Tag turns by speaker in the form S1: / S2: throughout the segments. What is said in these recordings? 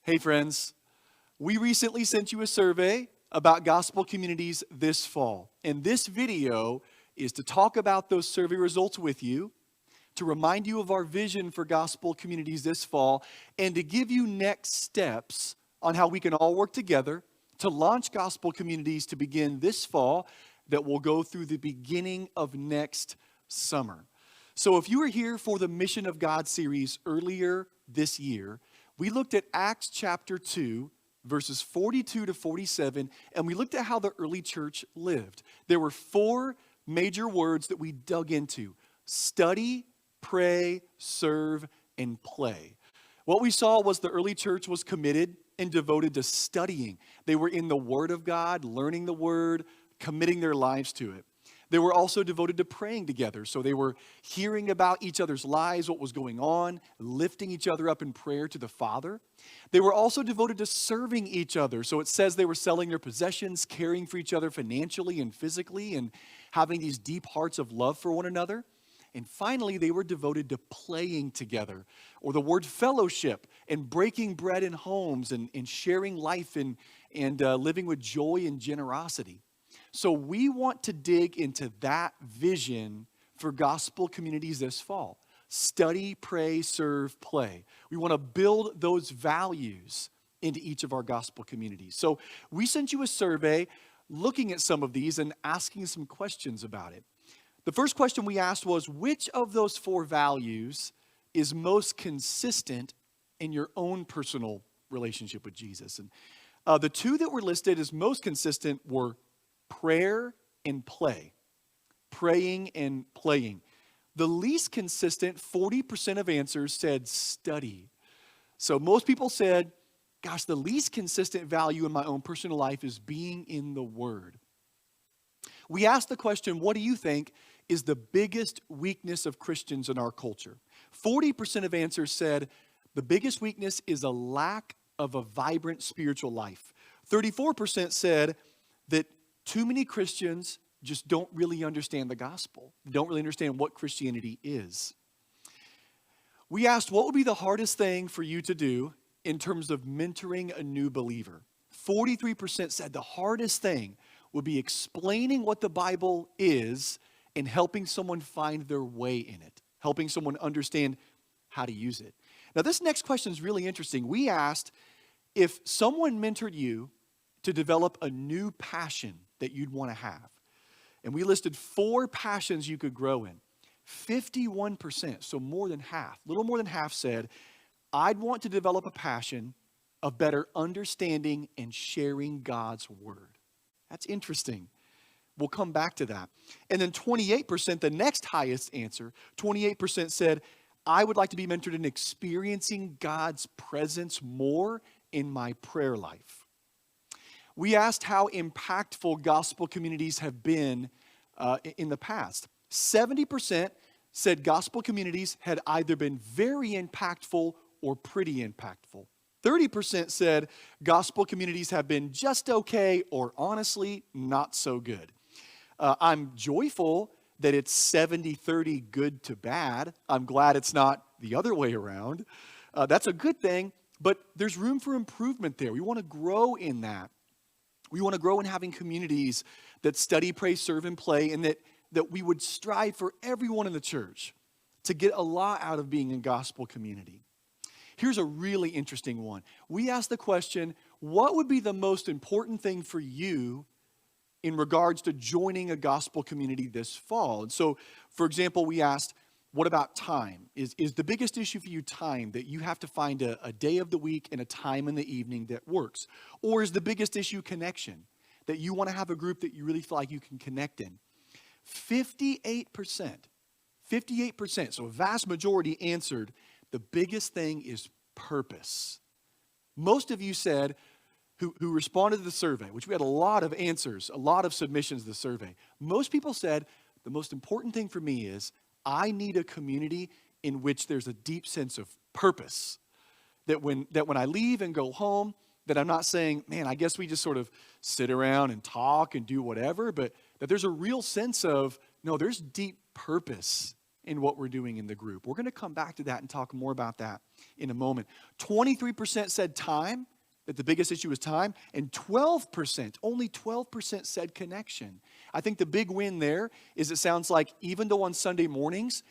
S1: Hey friends, we recently sent you a survey about gospel communities this fall. And this video is to talk about those survey results with you, to remind you of our vision for gospel communities this fall, and to give you next steps on how we can all work together to launch gospel communities to begin this fall that will go through the beginning of next summer. So if you were here for the Mission of God series earlier this year, we looked at Acts chapter 2, verses 42 to 47, and we looked at how the early church lived. There were four major words that we dug into: study, pray, serve, and play. What we saw was the early church was committed and devoted to studying. They were in the Word of God, learning the Word, committing their lives to it. They were also devoted to praying together. So they were hearing about each other's lives, what was going on, lifting each other up in prayer to the Father. They were also devoted to serving each other. So it says they were selling their possessions, caring for each other financially and physically, and having these deep hearts of love for one another. And finally, they were devoted to playing together, or the word fellowship, and breaking bread in homes, and sharing life, and living with joy and generosity. So we want to dig into that vision for gospel communities this fall. Study, pray, serve, play. We want to build those values into each of our gospel communities. So we sent you a survey looking at some of these and asking some questions about it. The first question we asked was, which of those four values is most consistent in your own personal relationship with Jesus? And the two that were listed as most consistent were prayer and play. Praying and playing. The least consistent, 40% of answers said study. So most people said, gosh, the least consistent value in my own personal life is being in the Word. We asked the question, what do you think is the biggest weakness of Christians in our culture? 40% of answers said the biggest weakness is a lack of a vibrant spiritual life. 34% said that too many Christians just don't really understand the gospel, don't really understand what Christianity is. We asked, what would be the hardest thing for you to do in terms of mentoring a new believer? 43% said the hardest thing would be explaining what the Bible is and helping someone find their way in it, helping someone understand how to use it. Now, this next question is really interesting. We asked, if someone mentored you to develop a new passion that you'd want to have, and we listed four passions you could grow in, 51%, so more than half, little more than half said, I'd want to develop a passion of better understanding and sharing God's Word. That's interesting. We'll come back to that. And then 28%, the next highest answer, 28% said, I would like to be mentored in experiencing God's presence more in my prayer life. We asked how impactful gospel communities have been in the past. 70% said gospel communities had either been very impactful or pretty impactful. 30% said gospel communities have been just okay or honestly not so good. I'm joyful that it's 70-30 good to bad. I'm glad it's not the other way around. That's a good thing, but there's room for improvement there. We want to grow in that. We want to grow in having communities that study, pray, serve, and play, and that we would strive for everyone in the church to get a lot out of being a gospel community. Here's a really interesting one. We asked the question, what would be the most important thing for you in regards to joining a gospel community this fall? And so, for example, we asked, what about time? Is the biggest issue for you time, that you have to find a day of the week and a time in the evening that works? Or is the biggest issue connection, that you want to have a group that you really feel like you can connect in? 58%, so a vast majority answered, the biggest thing is purpose. Most of you said, who responded to the survey, which we had a lot of answers, a lot of submissions to the survey. Most people said, the most important thing for me is I need a community in which there's a deep sense of purpose. That when I leave and go home, that I'm not saying, man, I guess we just sort of sit around and talk and do whatever, but that there's a real sense of, no, there's deep purpose in what we're doing in the group. We're going to come back to that and talk more about that in a moment. 23% said time, that the biggest issue is time, and 12%, only 12% said connection. I think the big win there is it sounds like even though on Sunday mornings,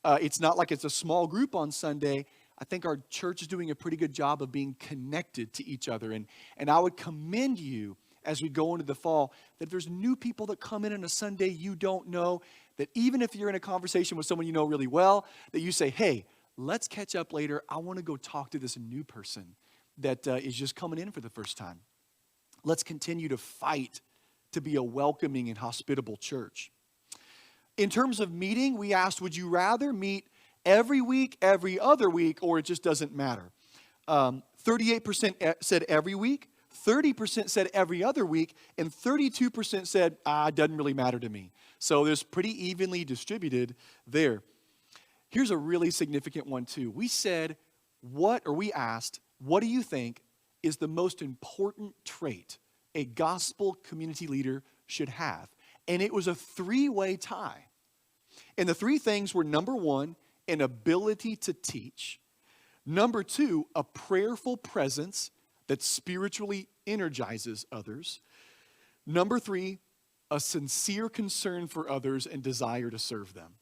S1: it's not like it's a small group on Sunday, I think our church is doing a pretty good job of being connected to each other. And I would commend you as we go into the fall that if there's new people that come in on a Sunday you don't know, that even if you're in a conversation with someone you know really well, that you say, hey, let's catch up later. I want to go talk to this new person that is just coming in for the first time. Let's continue to fight to be a welcoming and hospitable church. In terms of meeting, we asked, would you rather meet every week, every other week, or it just doesn't matter? 38% said every week, 30% said every other week, and 32% said, it doesn't really matter to me. So there's pretty evenly distributed there. Here's a really significant one too. We asked, what do you think is the most important trait a gospel community leader should have? And it was a three-way tie. And the three things were, number one, an ability to teach. Number two, a prayerful presence that spiritually energizes others. Number three, a sincere concern for others and desire to serve them.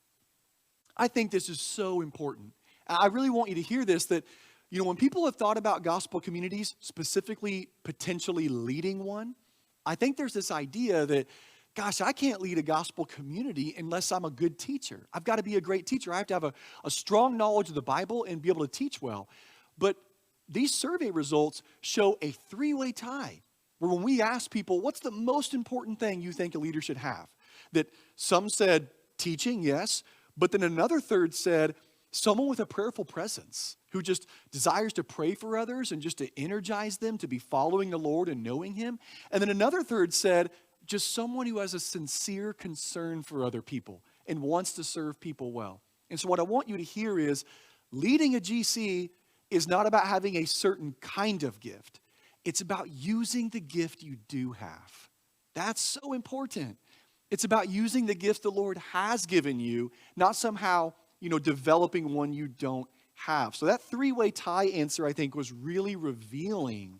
S1: I think this is so important. I really want you to hear this, that when people have thought about gospel communities, specifically potentially leading one, I think there's this idea that, gosh, I can't lead a gospel community unless I'm a good teacher. I've got to be a great teacher. I have to have a strong knowledge of the Bible and be able to teach well. But these survey results show a three-way tie, where when we ask people, what's the most important thing you think a leader should have? That some said teaching, yes, but then another third said someone with a prayerful presence who just desires to pray for others and just to energize them to be following the Lord and knowing Him. And then another third said just someone who has a sincere concern for other people and wants to serve people well. And so what I want you to hear is leading a GC is not about having a certain kind of gift. It's about using the gift you do have. That's so important. It's about using the gift the Lord has given you, not somehow, developing one you don't have. So that three-way tie answer, I think, was really revealing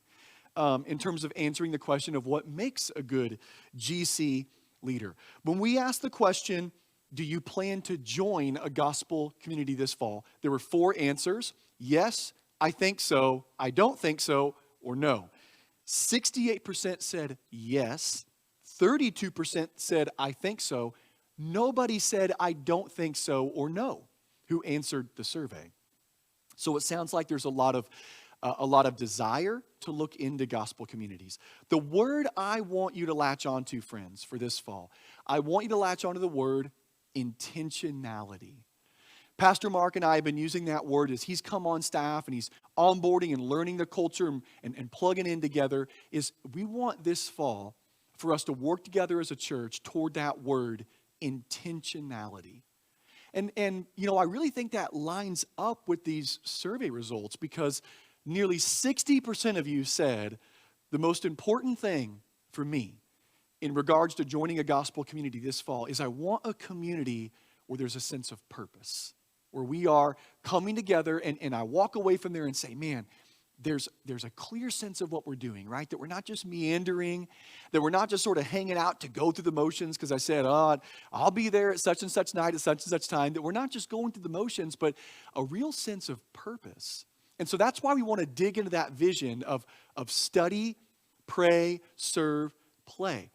S1: in terms of answering the question of what makes a good GC leader. When we asked the question, do you plan to join a gospel community this fall? There were four answers: yes, I think so, I don't think so, or no. 68% said yes. 32% said I think so. Nobody said I don't think so or no who answered the survey. So it sounds like there's a lot of desire to look into gospel communities. The word I want you to latch onto, friends, for this fall, I want you to latch onto the word intentionality. Pastor Mark and I have been using that word as he's come on staff and he's onboarding and learning the culture and plugging in together. Is we want this fall for us to work together as a church toward that word intentionality. And I really think that lines up with these survey results, because nearly 60% of you said the most important thing for me in regards to joining a gospel community this fall is I want a community where there's a sense of purpose, where we are coming together and I walk away from there and say, man, there's a clear sense of what we're doing, right? That we're not just meandering, that we're not just sort of hanging out to go through the motions because I said, I'll be there at such and such night at such and such time, that we're not just going through the motions, but a real sense of purpose. And so that's why we want to dig into that vision of study, pray, serve, play.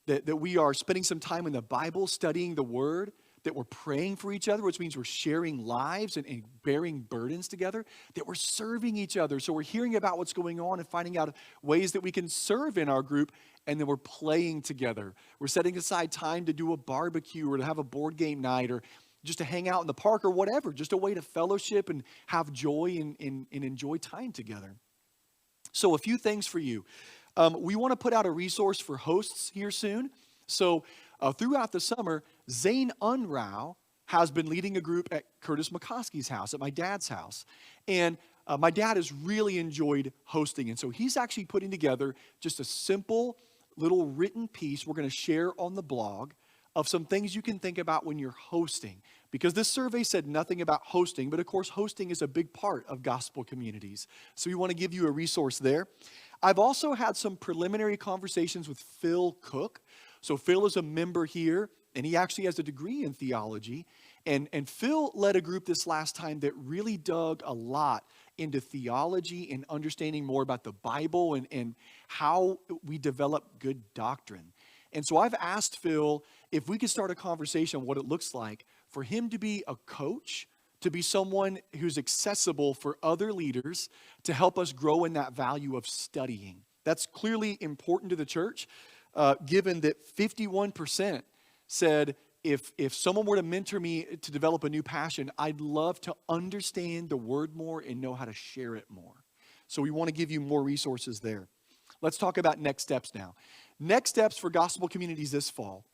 S1: That we are spending some time in the Bible, studying the Word, that we're praying for each other, which means we're sharing lives and bearing burdens together, that we're serving each other. So we're hearing about what's going on and finding out ways that we can serve in our group, and then we're playing together. We're setting aside time to do a barbecue or to have a board game night or just to hang out in the park or whatever, just a way to fellowship and have joy and enjoy time together. So a few things for you. We want to put out a resource for hosts here soon. So throughout the summer, Zane Unrau has been leading a group at Curtis McCoskey's house, at my dad's house. And my dad has really enjoyed hosting. And so he's actually putting together just a simple little written piece we're going to share on the blog of some things you can think about when you're hosting. because this survey said nothing about hosting, but of course, hosting is a big part of gospel communities. So we want to give you a resource there. I've also had some preliminary conversations with Phil Cook. So Phil is a member here, and he actually has a degree in theology. And Phil led a group this last time that really dug a lot into theology and understanding more about the Bible and how we develop good doctrine. And so I've asked Phil if we could start a conversation on what it looks like for him to be a coach, to be someone who's accessible for other leaders to help us grow in that value of studying. That's clearly important to the church, given that 51% said, if someone were to mentor me to develop a new passion, I'd love to understand the word more and know how to share it more. So we want to give you more resources there. Let's talk about next steps now. Next steps for gospel communities this fall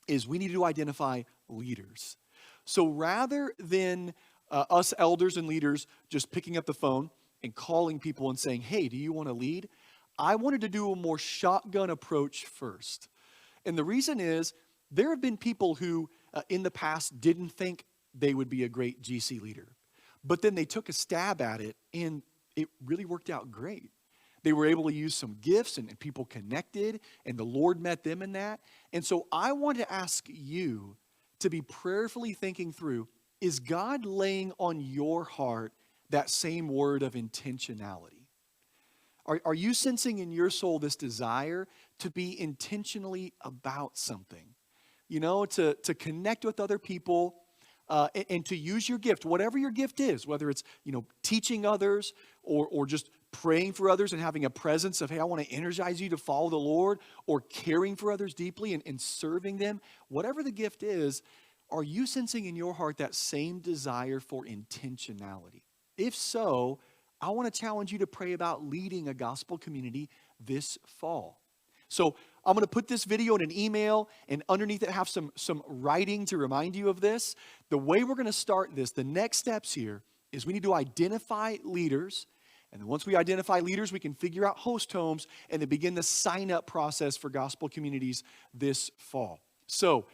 S1: is we need to identify leaders. So rather than us elders and leaders just picking up the phone and calling people and saying, hey, do you want to lead? I wanted to do a more shotgun approach first. And the reason is there have been people who in the past didn't think they would be a great GC leader, but then they took a stab at it and it really worked out great. They were able to use some gifts and people connected, and the Lord met them in that. And so I want to ask you to be prayerfully thinking through, is God laying on your heart that same word of intentionality? Are you sensing in your soul this desire to be intentionally about something? You know, to connect with other people and to use your gift, whatever your gift is, whether it's, you know, teaching others or just praying for others and having a presence of, hey, I want to energize you to follow the Lord, or caring for others deeply and serving them. Whatever the gift is, are you sensing in your heart that same desire for intentionality? If so, I want to challenge you to pray about leading a gospel community this fall. So I'm going to put this video in an email, and underneath it have some writing to remind you of this. The way we're going to start this, the next steps here, is we need to identify leaders. And then once we identify leaders, we can figure out host homes and then begin the sign-up process for gospel communities this fall. So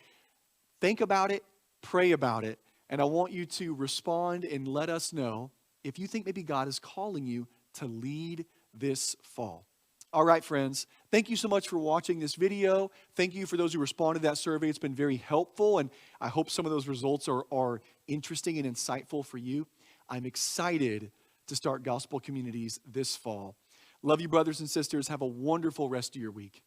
S1: think about it, pray about it, and I want you to respond and let us know if you think maybe God is calling you to lead this fall. All right, friends, thank you so much for watching this video. Thank you for those who responded to that survey. It's been very helpful, and I hope some of those results are interesting and insightful for you. I'm excited to start gospel communities this fall. Love you, brothers and sisters. Have a wonderful rest of your week.